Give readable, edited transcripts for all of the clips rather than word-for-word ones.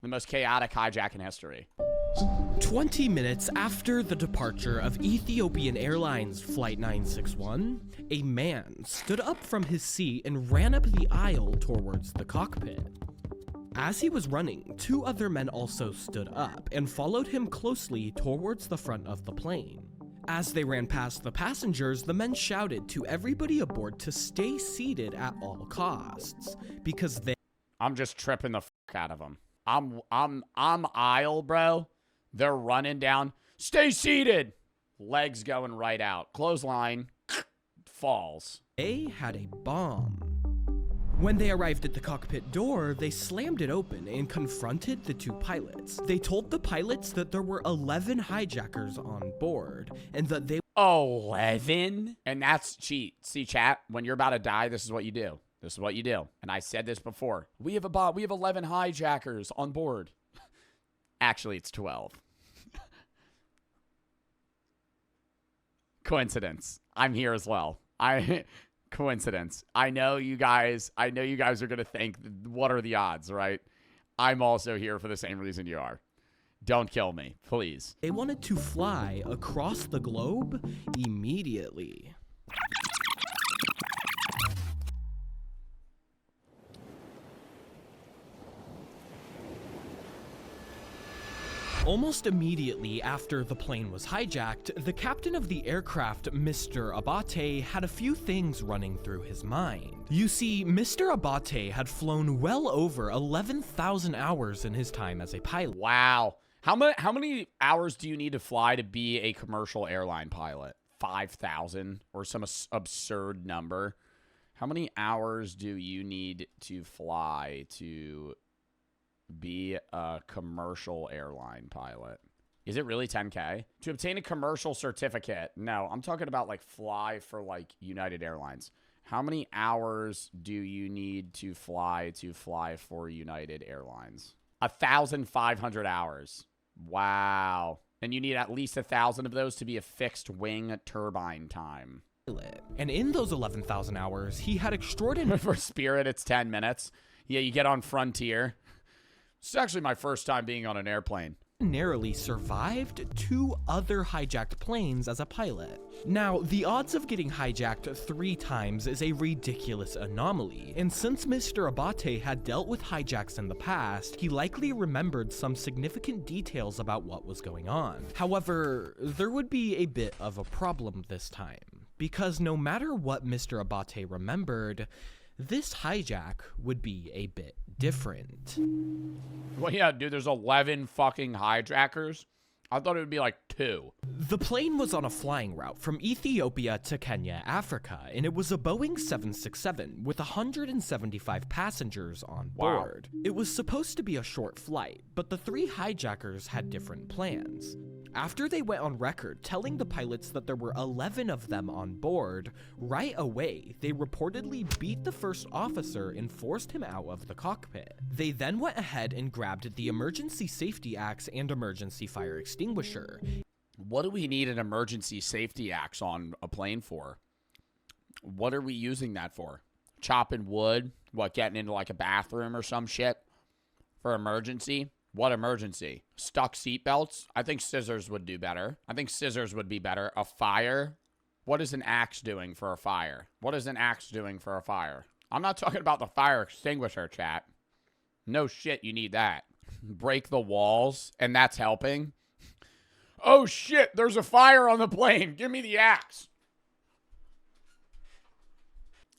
most chaotic hijack in history. 20 minutes after the departure of Ethiopian Airlines Flight 961, a man stood up from his seat and ran up the aisle towards the cockpit. As he was running, 2 other men also stood up and followed him closely towards the front of the plane. As they ran past the passengers, the men shouted to everybody aboard to stay seated at all costs, because I'm just tripping the fuck out of them. I'm aisle, bro. They're running down. Stay seated. Legs going right out. Clothesline. Falls. They had a bomb. When they arrived at the cockpit door, they slammed it open and confronted the 2 pilots. They told the pilots that there were 11 hijackers on board, and that they 11? And that's cheat. See, chat, when you're about to die, this is what you do. This is what you do. And I said this before. We have 11 hijackers on board. Actually, it's 12. Coincidence. I'm here as well. Coincidence. I know you guys are going to think, what are the odds, right? I'm also here for the same reason you are. Don't kill me, please. They wanted to fly across the globe immediately. Almost immediately after the plane was hijacked, the captain of the aircraft, Mr. Abate, had a few things running through his mind. You see, Mr. Abate had flown well over 11,000 hours in his time as a pilot. Wow. How many hours do you need to fly to be a commercial airline pilot? 5,000 or some absurd number? How many hours do you need to fly to be a commercial airline pilot? Is it really 10K? To obtain a commercial certificate? No, I'm talking about like fly for like United Airlines. How many hours do you need to fly for United Airlines? 1,500 hours. Wow. And you need at least 1,000 of those to be a fixed wing turbine time. And in those 11,000 hours, he had extraordinary... For Spirit, it's 10 minutes. Yeah, you get on Frontier. It's actually my first time being on an airplane. Narrowly survived 2 other hijacked planes as a pilot. Now, the odds of getting hijacked 3 times is a ridiculous anomaly, and since Mr. Abate had dealt with hijacks in the past, he likely remembered some significant details about what was going on. However, there would be a bit of a problem this time, because no matter what Mr. Abate remembered, this hijack would be a bit different. Well, yeah, dude, there's 11 fucking hijackers. I thought it would be like 2. The plane was on a flying route from Ethiopia to Kenya, Africa, and it was a Boeing 767 with 175 passengers on board. Wow. It was supposed to be a short flight, but the 3 hijackers had different plans. After they went on record telling the pilots that there were 11 of them on board, right away, they reportedly beat the first officer and forced him out of the cockpit. They then went ahead and grabbed the emergency safety axe and emergency fire extinguisher. What do we need an emergency safety axe on a plane for? What are we using that for? Chopping wood? What, getting into like a bathroom or some shit? For emergency? What emergency? Stuck seatbelts? I think scissors would do better. I think scissors would be better. A fire? What is an axe doing for a fire? What is an axe doing for a fire? I'm not talking about the fire extinguisher, chat. No shit, you need that. Break the walls, and that's helping. Oh shit, there's a fire on the plane. Give me the axe.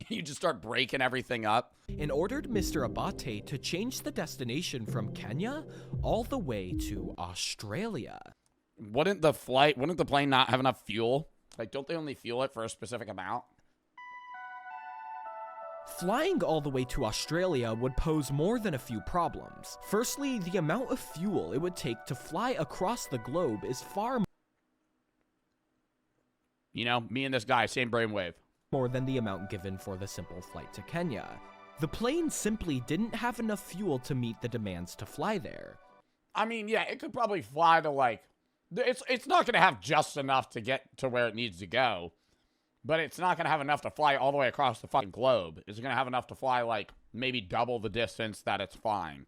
You just start breaking everything up. And ordered Mr. Abate to change the destination from Kenya all the way to Australia. Wouldn't the plane not have enough fuel? Like, don't they only fuel it for a specific amount? Flying all the way to Australia would pose more than a few problems. Firstly, the amount of fuel it would take to fly across the globe is far You know, me and this guy, same brainwave. More than the amount given for the simple flight to Kenya. The plane simply didn't have enough fuel to meet the demands to fly there. I mean, yeah, it could probably fly to like... It's not going to have just enough to get to where it needs to go. But it's not going to have enough to fly all the way across the fucking globe. It's going to have enough to fly like maybe double the distance that it's flying.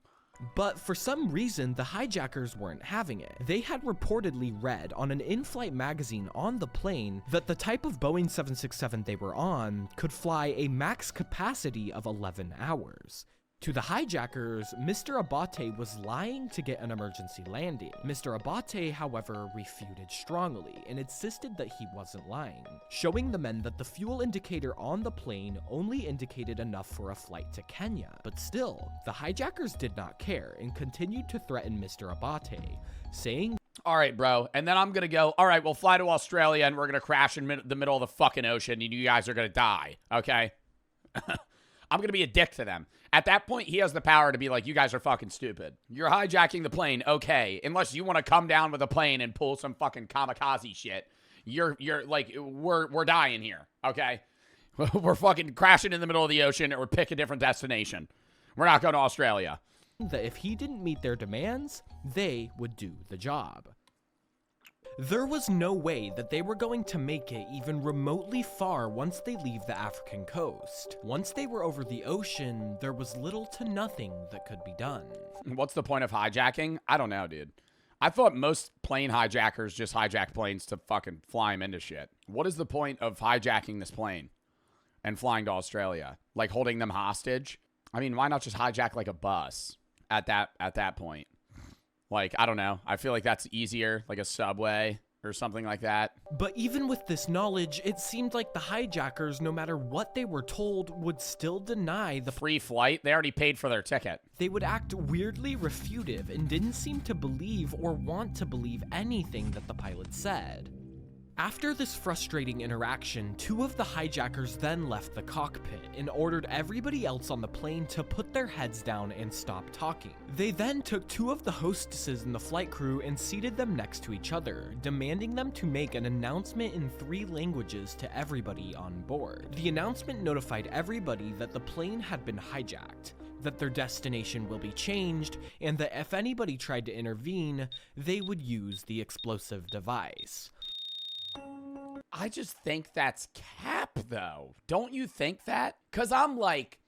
But for some reason, the hijackers weren't having it. They had reportedly read on an in-flight magazine on the plane that the type of Boeing 767 they were on could fly a max capacity of 11 hours. To the hijackers, Mr. Abate was lying to get an emergency landing. Mr. Abate, however, refuted strongly and insisted that he wasn't lying, showing the men that the fuel indicator on the plane only indicated enough for a flight to Kenya. But still, the hijackers did not care and continued to threaten Mr. Abate, saying, "All right, bro." And then I'm going to go, "All right, we'll fly to Australia and we're going to crash in the middle of the fucking ocean and you guys are going to die, okay?" I'm going to be a dick to them. At that point, he has the power to be like, "You guys are fucking stupid. You're hijacking the plane, okay. Unless you want to come down with a plane and pull some fucking kamikaze shit. You're like, we're dying here, okay? We're fucking crashing in the middle of the ocean or pick a different destination. We're not going to Australia." That if he didn't meet their demands, they would do the job. There was no way that they were going to make it even remotely far once they leave the African coast. Once they were over the ocean, there was little to nothing that could be done. What's the point of hijacking? I don't know, dude. I thought most plane hijackers just hijack planes to fucking fly them into shit. What is the point of hijacking this plane and flying to Australia? Like holding them hostage? I mean, why not just hijack like a bus at that point? Like, I don't know. I feel like that's easier, like a subway or something like that. But even with this knowledge, it seemed like the hijackers, no matter what they were told, would still deny the free flight. They already paid for their ticket. They would act weirdly refutive and didn't seem to believe or want to believe anything that the pilot said. After this frustrating interaction, two of the hijackers then left the cockpit and ordered everybody else on the plane to put their heads down and stop talking. They then took two of the hostesses in the flight crew and seated them next to each other, demanding them to make an announcement in 3 languages to everybody on board. The announcement notified everybody that the plane had been hijacked, that their destination will be changed, and that if anybody tried to intervene, they would use the explosive device. I just think that's cap, though. Don't you think that? Because I'm like,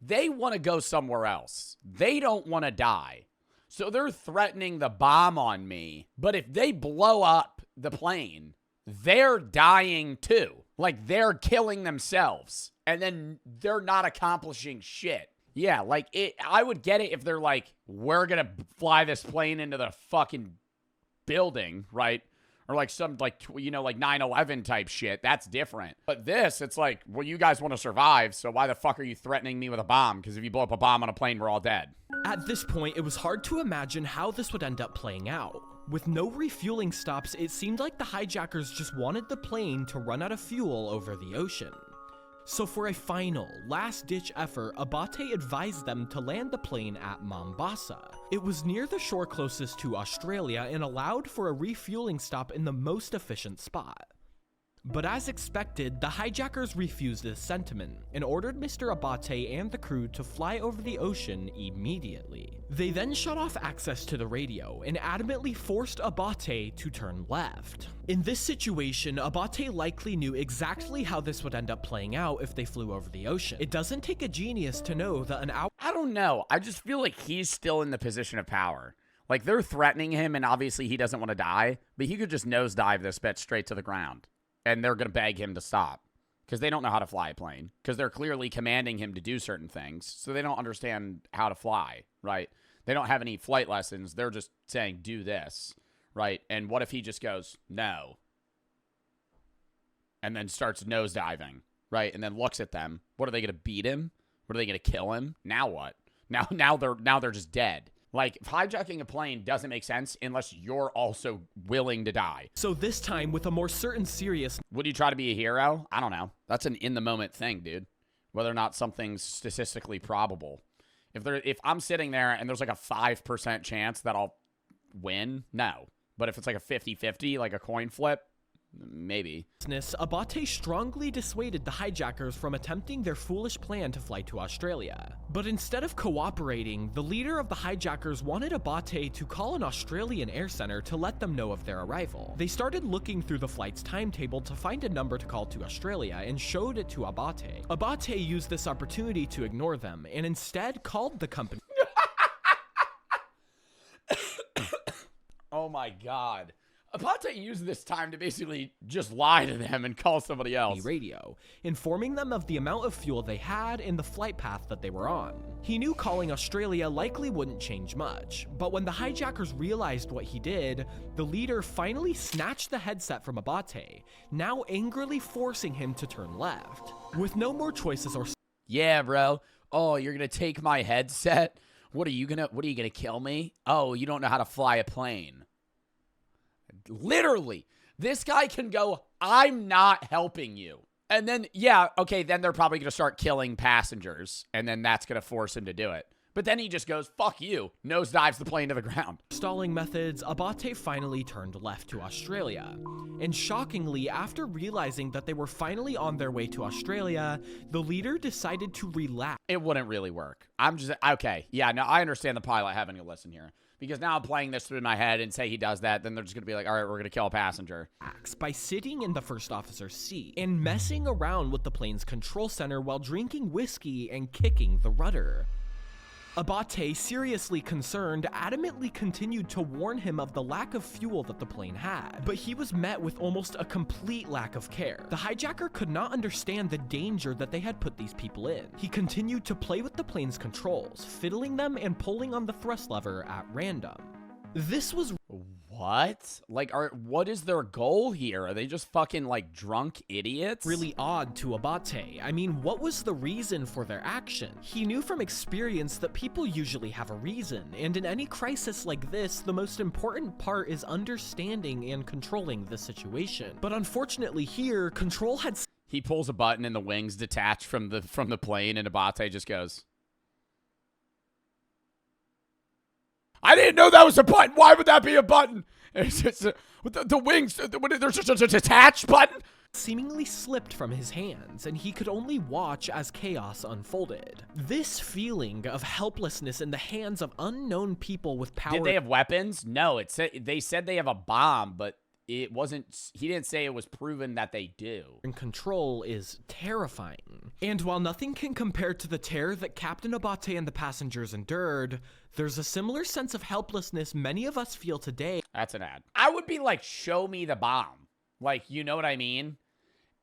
they want to go somewhere else. They don't want to die. So they're threatening the bomb on me. But if they blow up the plane, they're dying too. Like, they're killing themselves. And then they're not accomplishing shit. Yeah, like, I would get it if they're like, we're going to fly this plane into the fucking building, right? Or like some, like, you know, like 9/11 type shit. That's different. But this, it's like, well, you guys want to survive, so why the fuck are you threatening me with a bomb? Because if you blow up a bomb on a plane, we're all dead. At this point, it was hard to imagine how this would end up playing out. With no refueling stops, it seemed like the hijackers just wanted the plane to run out of fuel over the ocean. So for a final, last-ditch effort, Abate advised them to land the plane at Mombasa. It was near the shore closest to Australia and allowed for a refueling stop in the most efficient spot. But as expected, the hijackers refused this sentiment and ordered Mr. Abate and the crew to fly over the ocean immediately. They then shut off access to the radio and adamantly forced Abate to turn left. In this situation, Abate likely knew exactly how this would end up playing out if they flew over the ocean. It doesn't take a genius to know that an hour— I don't know. I just feel like he's still in the position of power. Like, they're threatening him, and obviously he doesn't want to die, but he could just nosedive this bitch straight to the ground. And they're going to beg him to stop because they don't know how to fly a plane, because they're clearly commanding him to do certain things. So they don't understand how to fly, right? They don't have any flight lessons. They're just saying, do this, right? And what if he just goes, no, and then starts nosediving, right? And then looks at them. What, are they going to beat him? What, are they going to kill him? Now what? Now they're just dead. Like, hijacking a plane doesn't make sense unless you're also willing to die. So this time, with a more certain seriousness— would you try to be a hero? I don't know. That's an in-the-moment thing, dude. Whether or not something's statistically probable. If I'm sitting there and there's like a 5% chance that I'll win, no. But if it's like a 50-50, like a coin flip, maybe. Abate strongly dissuaded the hijackers from attempting their foolish plan to fly to Australia. But instead of cooperating, the leader of the hijackers wanted Abate to call an Australian air center to let them know of their arrival. They started looking through the flight's timetable to find a number to call to Australia and showed it to Abate. Abate used this opportunity to ignore them and instead called the company. Oh my God. Abate used this time to basically just lie to them and call somebody else. Radio, informing them of the amount of fuel they had and the flight path that they were on. He knew calling Australia likely wouldn't change much, but when the hijackers realized what he did, the leader finally snatched the headset from Abate, now angrily forcing him to turn left. With no more choices or yeah, bro. Oh, you're gonna take my headset? What are you gonna kill me? Oh, you don't know how to fly a plane. Literally, this guy can go, I'm not helping you. And then, yeah, okay, then they're probably going to start killing passengers, and then that's going to force him to do it. But then he just goes, fuck you, nosedives the plane to the ground. Stalling methods, Abate finally turned left to Australia. And shockingly, after realizing that they were finally on their way to Australia, the leader decided to relax. It wouldn't really work. I'm just, okay, yeah, no, I understand the pilot having to listen here. Because now I'm playing this through my head and say he does that, then they're just going to be like, all right, we're going to kill a passenger. By sitting in the first officer's seat and messing around with the plane's control center while drinking whiskey and kicking the rudder. Abate, seriously concerned, adamantly continued to warn him of the lack of fuel that the plane had, but he was met with almost a complete lack of care. The hijacker could not understand the danger that they had put these people in. He continued to play with the plane's controls, fiddling them and pulling on the thrust lever at random. This was what? Like, what is their goal here? Are they just fucking, like, drunk idiots? Really odd to Abate. I mean, what was the reason for their action? He knew from experience that people usually have a reason, and in any crisis like this, the most important part is understanding and controlling the situation. But unfortunately here, Control had... He pulls a button and the wings detach from the plane, and Abate just goes, I didn't know that was a button. Why would that be a button? It's just, the wings, there's just a detach button. Seemingly slipped from his hands, and he could only watch as chaos unfolded. This feeling of helplessness in the hands of unknown people with power... Did they have weapons? No, they said they have a bomb, but it wasn't... He didn't say it was proven that they do. And Control is terrifying. And while nothing can compare to the terror that Captain Abate and the passengers endured, there's a similar sense of helplessness many of us feel today. That's an ad. I would be like, show me the bomb. Like, you know what I mean?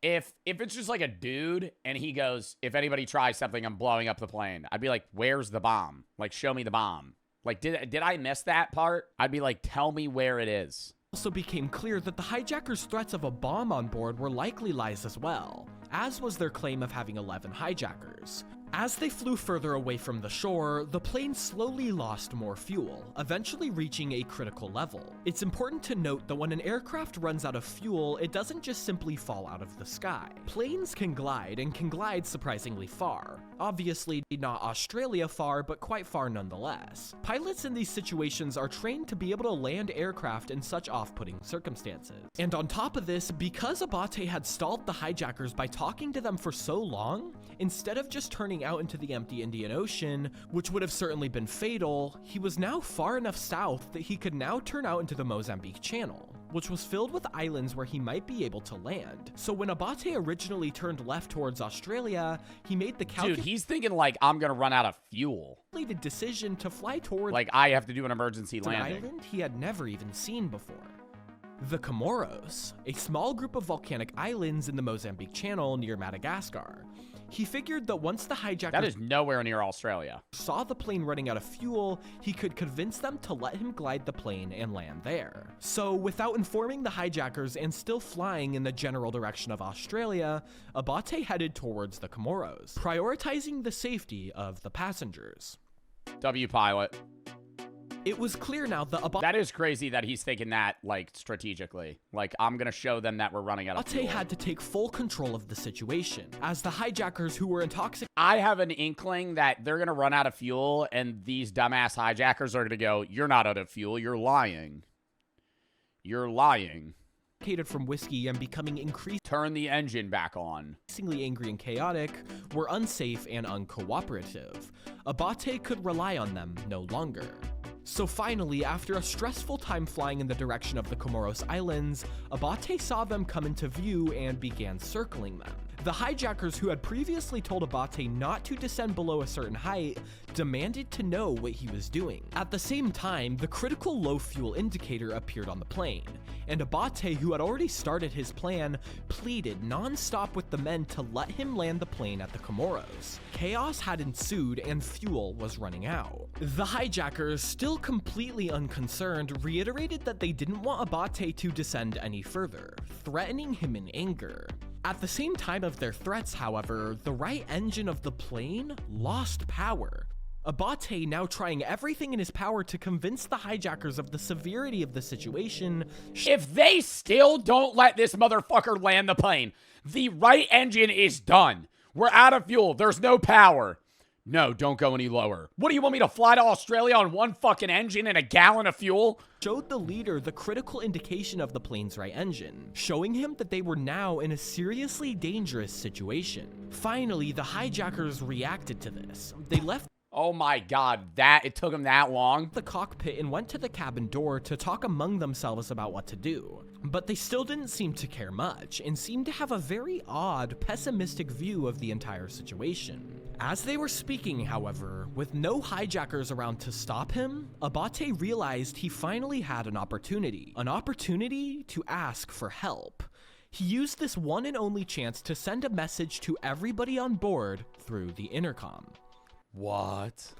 If it's just like a dude and he goes, if anybody tries something, I'm blowing up the plane. I'd be like, where's the bomb? Like, show me the bomb. Like, did I miss that part? I'd be like, tell me where it is. Also became clear that the hijackers' threats of a bomb on board were likely lies as well, as was their claim of having 11 hijackers. As they flew further away from the shore, the plane slowly lost more fuel, eventually reaching a critical level. It's important to note that when an aircraft runs out of fuel, it doesn't just simply fall out of the sky. Planes can glide, and can glide surprisingly far. Obviously, not Australia far, but quite far nonetheless. Pilots in these situations are trained to be able to land aircraft in such off-putting circumstances. And on top of this, because Abate had stalled the hijackers by talking to them for so long, instead of just turning out into the empty Indian Ocean, which would have certainly been fatal, he was now far enough south that he could now turn out into the Mozambique Channel, which was filled with islands where he might be able to land. So when Abate originally turned left towards Australia, he made the Dude, he's thinking like, I'm gonna run out of fuel. Decision to fly towards like I have to do an emergency an landing. Island he had never even seen before. The Comoros, a small group of volcanic islands in the Mozambique Channel near Madagascar. He figured that once the hijackers... That is nowhere near Australia. ...saw the plane running out of fuel, he could convince them to let him glide the plane and land there. So, without informing the hijackers and still flying in the general direction of Australia, Abate headed towards the Comoros, prioritizing the safety of the passengers. W pilot. It was clear now that That is crazy that he's thinking that, like, strategically. Like, I'm gonna show them that we're running out of fuel. Abate had to take full control of the situation, as the hijackers who were intoxicated... I have an inkling that they're gonna run out of fuel, and these dumbass hijackers are gonna go, you're not out of fuel, you're lying. You're lying. ...from whiskey and becoming increasingly... Turn the engine back on. ...angry and chaotic, were unsafe and uncooperative. Abate could rely on them no longer. So finally, after a stressful time flying in the direction of the Comoros Islands, Abate saw them come into view and began circling them. The hijackers, who had previously told Abate not to descend below a certain height, demanded to know what he was doing. At the same time, the critical low fuel indicator appeared on the plane, and Abate, who had already started his plan, pleaded non-stop with the men to let him land the plane at the Comoros. Chaos had ensued and fuel was running out. The hijackers, still completely unconcerned, reiterated that they didn't want Abate to descend any further, threatening him in anger. At the same time of their threats, however, the right engine of the plane lost power. Abate, now trying everything in his power to convince the hijackers of the severity of the situation. If they still don't let this motherfucker land the plane, the right engine is done. We're out of fuel. There's no power. No, don't go any lower. What do you want me to fly to Australia on one fucking engine and a gallon of fuel? Showed the leader the critical indication of the plane's right engine, showing him that they were now in a seriously dangerous situation. Finally, the hijackers reacted to this. They left Oh my god, it took them that long? the cockpit and went to the cabin door to talk among themselves about what to do. But they still didn't seem to care much, and seemed to have a very odd, pessimistic view of the entire situation. As they were speaking, however, with no hijackers around to stop him, Abate realized he finally had an opportunity to ask for help. He used this one and only chance to send a message to everybody on board through the intercom. What?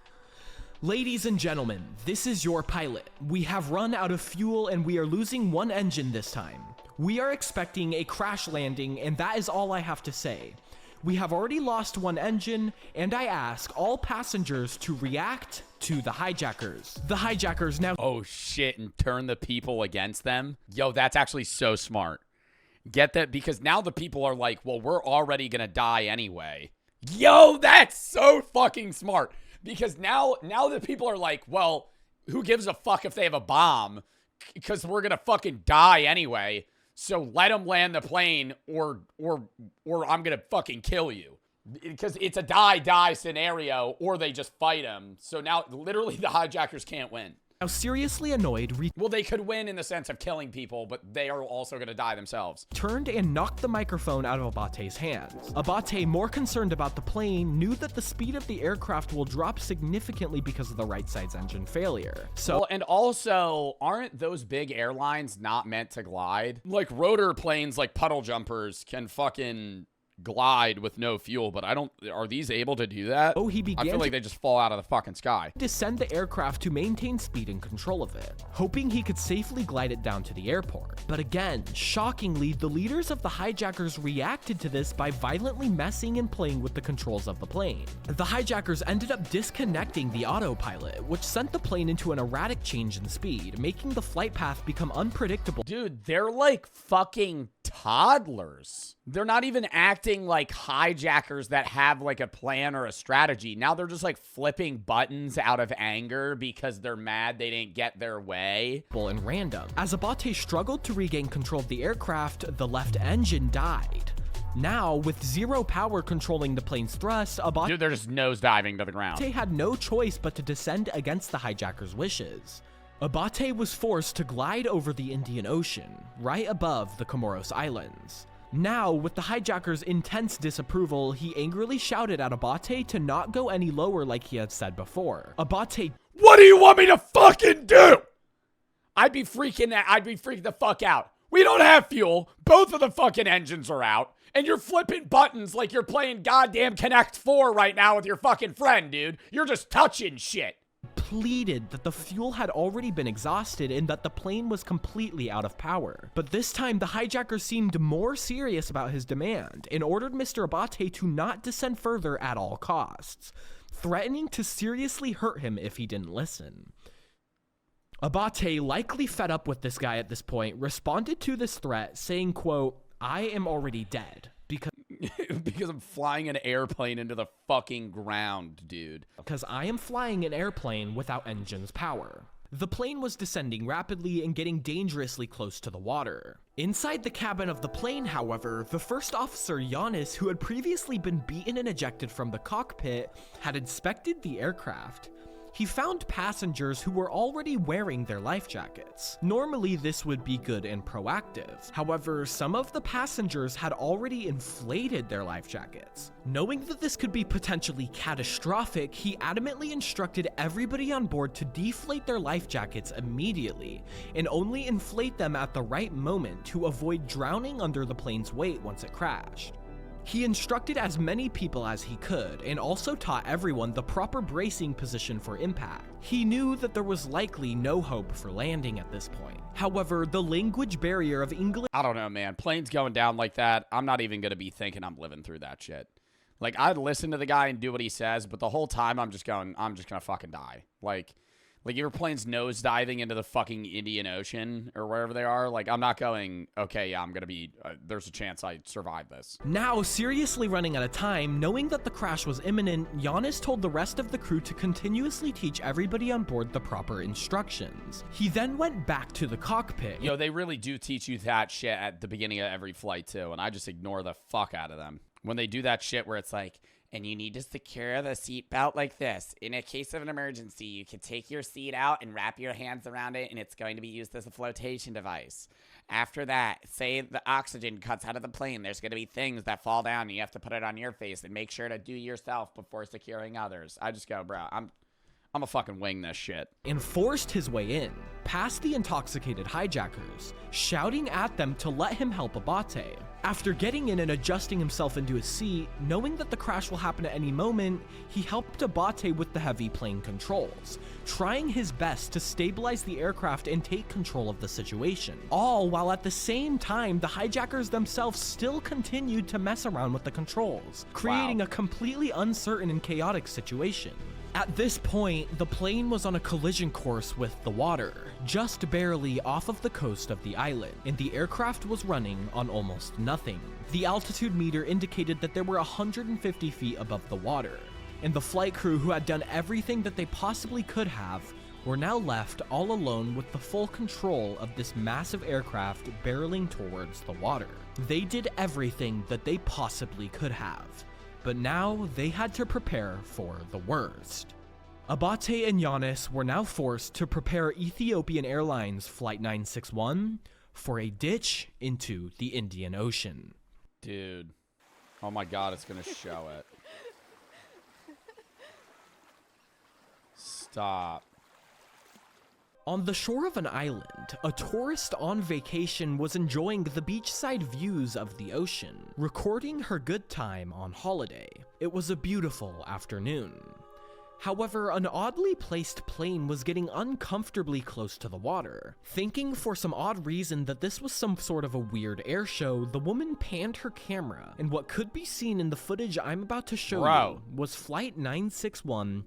Ladies and gentlemen, this is your pilot. We have run out of fuel and we are losing one engine this time. We are expecting a crash landing, and that is all I have to say. We have already lost one engine, and I ask all passengers to react to the hijackers. The hijackers now— Oh shit, and turn the people against them? Yo, that's actually so smart. Get that? Because now the people are like, well, we're already gonna die anyway. Yo, that's so fucking smart. Because now the people are like, well, who gives a fuck if they have a bomb? Because we're gonna fucking die anyway. So let them land the plane, or I'm gonna fucking kill you. Because it's a die-die scenario, or they just fight him. So now, literally, the hijackers can't win. Now seriously annoyed, Well, they could win in the sense of killing people, but they are also going to die themselves. turned and knocked the microphone out of Abate's hands. Abate, more concerned about the plane, knew that the speed of the aircraft will drop significantly because of the right side's engine failure. So, Well, and also, aren't those big airlines not meant to glide? Like, rotor planes, like puddle jumpers, can fucking glide with no fuel, but are these able to do that? he began I feel like they just fall out of the fucking sky. to send the aircraft to maintain speed and control of it, hoping he could safely glide it down to the airport. But again, shockingly, the leaders of the hijackers reacted to this by violently messing and playing with the controls of the plane. The hijackers ended up disconnecting the autopilot, which sent the plane into an erratic change in speed, making the flight path become unpredictable. Dude, they're like fucking toddlers. They're not even acting like hijackers that have like a plan or a strategy. Now they're just like flipping buttons out of anger because they're mad they didn't get their way. And random. As Abate struggled to regain control of the aircraft, the left engine died. Now, with zero power controlling the plane's thrust, Abate Dude, they're just nosediving to the ground. had no choice but to descend against the hijackers' wishes. Abate was forced to glide over the Indian Ocean, right above the Comoros Islands. Now, with the hijackers' intense disapproval, he angrily shouted at Abate to not go any lower like he had said before. Abate— What do you want me to fucking do? I'd be freaking the fuck out. We don't have fuel. Both of the fucking engines are out. And you're flipping buttons like you're playing goddamn Connect 4 right now with your fucking friend, dude. You're just touching shit. pleaded that the fuel had already been exhausted and that the plane was completely out of power. But this time, the hijacker seemed more serious about his demand and ordered Mr. Abate to not descend further at all costs, threatening to seriously hurt him if he didn't listen. Abate, likely fed up with this guy at this point, responded to this threat saying, quote, "I am already dead because I'm flying an airplane into the fucking ground, dude. because I am flying an airplane without engine's power." The plane was descending rapidly and getting dangerously close to the water. Inside the cabin of the plane, however, the first officer, Giannis, who had previously been beaten and ejected from the cockpit, had inspected the aircraft. He found passengers who were already wearing their life jackets. Normally, this would be good and proactive. However, some of the passengers had already inflated their life jackets. Knowing that this could be potentially catastrophic, he adamantly instructed everybody on board to deflate their life jackets immediately, and only inflate them at the right moment to avoid drowning under the plane's weight once it crashed. He instructed as many people as he could, and also taught everyone the proper bracing position for impact. He knew that there was likely no hope for landing at this point. However, the language barrier of English— I don't know, man. Planes going down like that, I'm not even going to be thinking I'm living through that shit. Like, I'd listen to the guy and do what he says, but the whole time I'm just going to fucking die. Like your plane's nose diving into the fucking Indian Ocean or wherever they are. Like, I'm not going, okay, yeah, I'm going to be, there's a chance I survive this. Now, seriously running out of time, knowing that the crash was imminent, Giannis told the rest of the crew to continuously teach everybody on board the proper instructions. He then went back to the cockpit. Yo, they really do teach you that shit at the beginning of every flight, too, and I just ignore the fuck out of them. When they do that shit where it's like, and you need to secure the seat belt like this. In a case of an emergency, you can take your seat out and wrap your hands around it, and it's going to be used as a flotation device. After that, say the oxygen cuts out of the plane, there's going to be things that fall down, and you have to put it on your face, and make sure to do yourself before securing others. I just go, bro, I'm a fucking wing this shit. And forced his way in, past the intoxicated hijackers, shouting at them to let him help Abate. After getting in and adjusting himself into his seat, knowing that the crash will happen at any moment, he helped Abate with the heavy plane controls, trying his best to stabilize the aircraft and take control of the situation. All while at the same time, the hijackers themselves still continued to mess around with the controls, creating a completely uncertain and chaotic situation. At this point, the plane was on a collision course with the water, just barely off of the coast of the island, and the aircraft was running on almost nothing. The altitude meter indicated that they were 150 feet above the water, and the flight crew, who had done everything that they possibly could have, were now left all alone with the full control of this massive aircraft barreling towards the water. They did everything that they possibly could have, but now they had to prepare for the worst. Abate and Giannis were now forced to prepare Ethiopian Airlines Flight 961 for a ditch into the Indian Ocean. Dude. Oh my god, it's gonna show it. Stop. On the shore of an island, a tourist on vacation was enjoying the beachside views of the ocean, recording her good time on holiday. It was a beautiful afternoon. However, an oddly placed plane was getting uncomfortably close to the water. Thinking for some odd reason that this was some sort of a weird air show, the woman panned her camera, and what could be seen in the footage I'm about to show you was Flight 961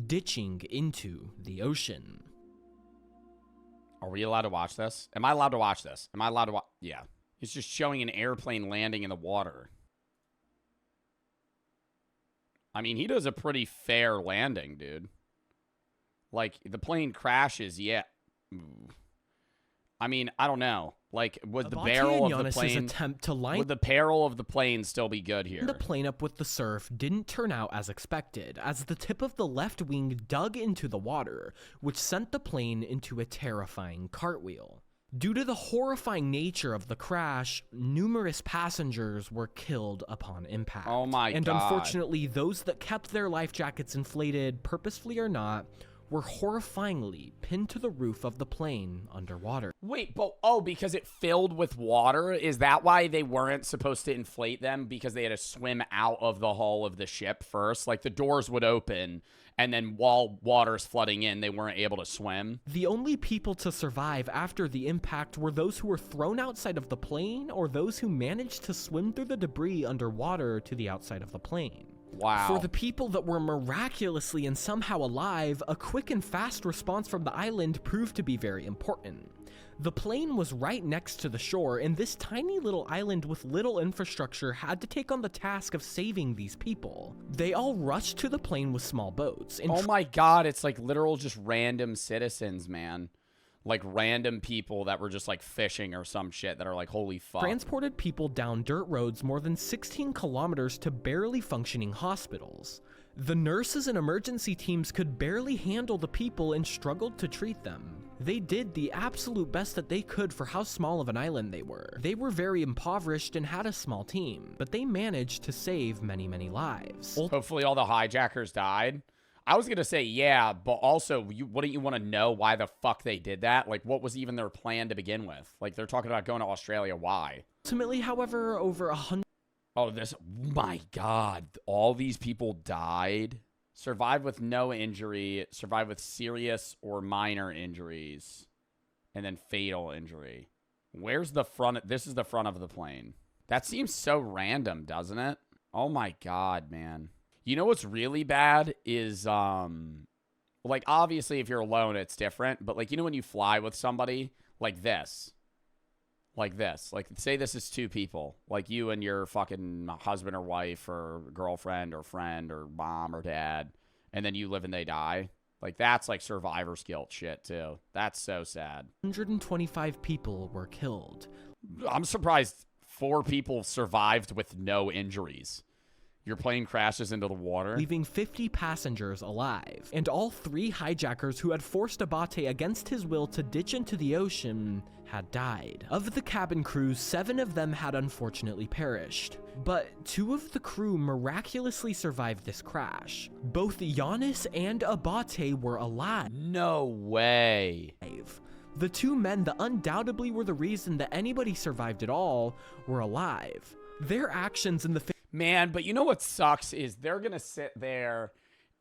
ditching into the ocean. Are we allowed to watch this? Am I allowed to watch this? Am I allowed to watch? Yeah. It's just showing an airplane landing in the water. I mean, he does a pretty fair landing, dude. Like, the plane crashes, yeah. I mean, I don't know. Like, would the barrel of the plane... attempt to line would the peril of the plane still be good here? The plane up with the surf didn't turn out as expected, as the tip of the left wing dug into the water, which sent the plane into a terrifying cartwheel. Due to the horrifying nature of the crash, numerous passengers were killed upon impact. Oh my god. And unfortunately, those that kept their life jackets inflated, purposefully or not, were horrifyingly pinned to the roof of the plane underwater. Wait, but because it filled with water? Is that why they weren't supposed to inflate them? Because they had to swim out of the hull of the ship first? Like, the doors would open, and then while water's flooding in, they weren't able to swim? The only people to survive after the impact were those who were thrown outside of the plane, or those who managed to swim through the debris underwater to the outside of the plane. Wow. For the people that were miraculously and somehow alive, a quick and fast response from the island proved to be very important. The plane was right next to the shore, and this tiny little island with little infrastructure had to take on the task of saving these people. They all rushed to the plane with small boats. And oh my god, it's like literal just random citizens, man. like random people that were just like fishing or some shit that are like, holy fuck. Transported people down dirt roads more than 16 kilometers to barely functioning hospitals. The nurses and emergency teams could barely handle the people and struggled to treat them. They did the absolute best that they could for how small of an island they were. They were very impoverished and had a small team, but they managed to save many, many lives. Hopefully all the hijackers died. I was going to say, yeah, but also, wouldn't you want to know why the fuck they did that? Like, what was even their plan to begin with? Like, they're talking about going to Australia. Why? Ultimately, however, over 100... Oh, my God. All these people died. Survived with no injury. Survived with serious or minor injuries. And then fatal injury. Where's the front? This is the front of the plane. That seems so random, doesn't it? Oh, my God, man. You know what's really bad is, like, obviously, if you're alone, it's different. But, like, you know when you fly with somebody? Like this. Like this. Like, say this is two people. Like, you and your fucking husband or wife or girlfriend or friend or mom or dad. And then you live and they die. Like, that's, like, survivor's guilt shit, too. That's so sad. 125 people were killed. I'm surprised 4 people survived with no injuries. Your plane crashes into the water, leaving 50 passengers alive. And all 3 hijackers who had forced Abate against his will to ditch into the ocean had died. Of the cabin crew, 7 of them had unfortunately perished. But 2 of the crew miraculously survived this crash. Both Giannis and Abate were alive. No way. The 2 men that undoubtedly were the reason that anybody survived at all were alive. Their actions in the man, but you know what sucks is they're gonna sit there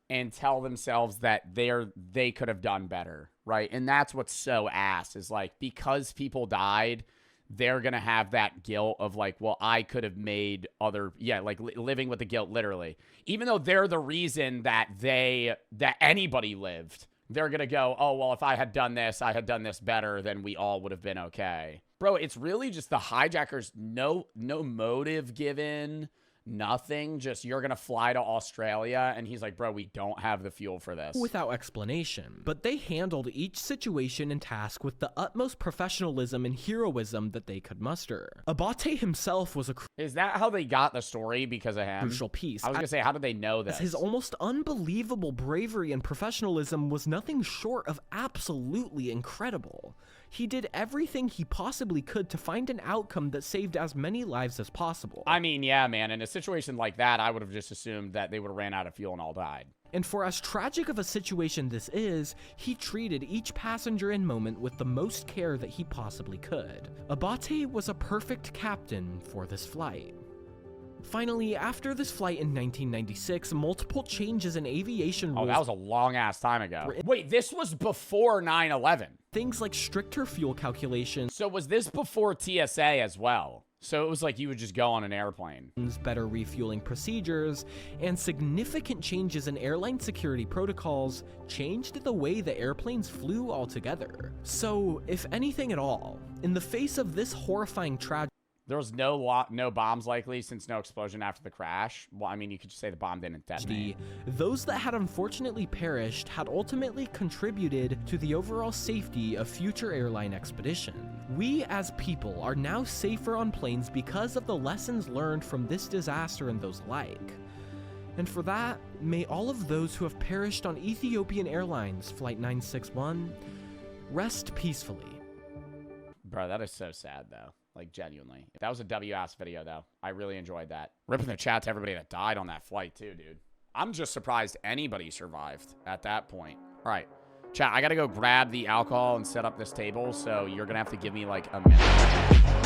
and tell themselves that they could have done better, right? And that's what's so ass is like, because people died, they're gonna have that guilt of like, well, I could have made other, like living with the guilt literally. Even though they're the reason that anybody lived, they're gonna go, oh well, if I had done this better, then we all would have been okay. Bro, it's really just the hijackers, no motive given. Nothing, just you're gonna fly to Australia, and he's like, bro, we don't have the fuel for this. Without explanation. But they handled each situation and task with the utmost professionalism and heroism that they could muster. Abate himself was a Is that how they got the story? Because of him? Crucial piece. I was gonna say, how did they know this? His almost unbelievable bravery and professionalism was nothing short of absolutely incredible. He did everything he possibly could to find an outcome that saved as many lives as possible. I mean, yeah, man, in a situation like that, I would have just assumed that they would have ran out of fuel and all died. And for as tragic of a situation this is, he treated each passenger and moment with the most care that he possibly could. Abate was a perfect captain for this flight. Finally, after this flight in 1996, multiple changes in aviation rules... Oh, that was a long-ass time ago. Wait, this was before 9/11. Things like stricter fuel calculations... So was this before TSA as well? So it was like you would just go on an airplane. Better refueling procedures, and significant changes in airline security protocols changed the way the airplanes flew altogether. So, if anything at all, in the face of this horrifying tragedy... There was no bombs likely since no explosion after the crash. Well, I mean, you could just say the bomb didn't detonate. Those that had unfortunately perished had ultimately contributed to the overall safety of future airline expedition. We as people are now safer on planes because of the lessons learned from this disaster and those like. And for that, may all of those who have perished on Ethiopian Airlines Flight 961 rest peacefully. Bro, that is so sad, though. Like, genuinely. That was a W-ass video, though. I really enjoyed that. Ripping the chat to everybody that died on that flight, too, dude. I'm just surprised anybody survived at that point. All right. Chat, I got to go grab the alcohol and set up this table, so you're going to have to give me, like, a minute.